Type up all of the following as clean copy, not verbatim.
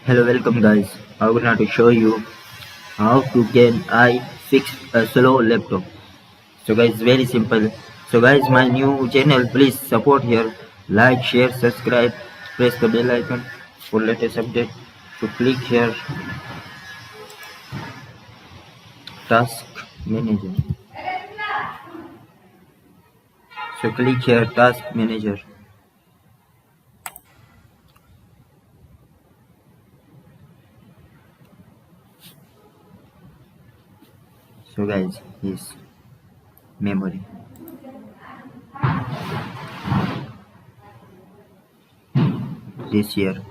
Hello, welcome guys. I'm going to show you how to can I fix a slow laptop. So guys, very simple. So guys, my new channel, please support here. Like, share, subscribe, press the bell icon for latest update. So click here, task manager. So click here, task manager. So guys, is memory. This here,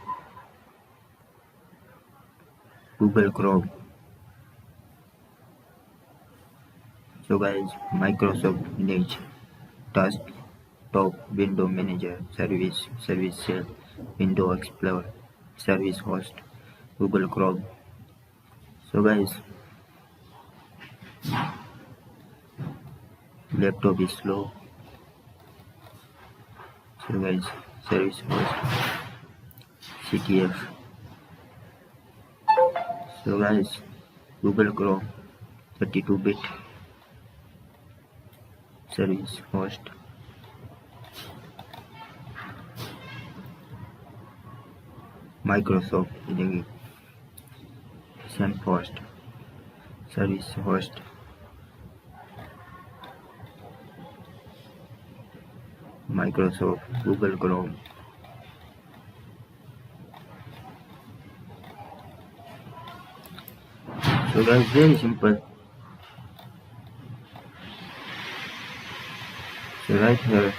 Google Chrome. So guys, Microsoft Edge, task, top, window manager, service shell, window explorer, service host, Google Chrome. So guys, laptop is slow. So guys, service host, CTF. So guys, Google Chrome, 32-bit, service host. Microsoft Edge, SunForce, service host. Microsoft Google Chrome. So guys, very simple. So right here,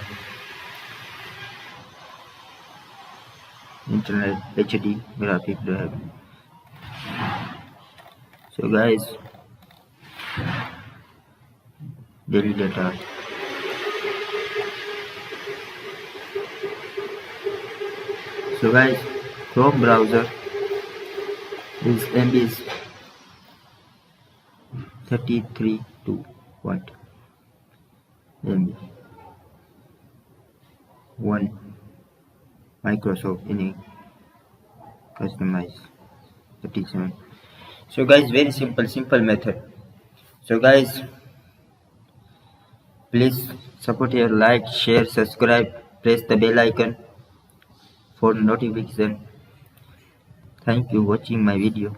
internet HD graphic drive. So guys, daily data. So guys, Chrome browser is MB is 33 to what MB. 1 Microsoft Edge customize 37. So guys, very simple method. So guys, please support here, like, share, subscribe, press the bell icon for notification. Thank you watching my video.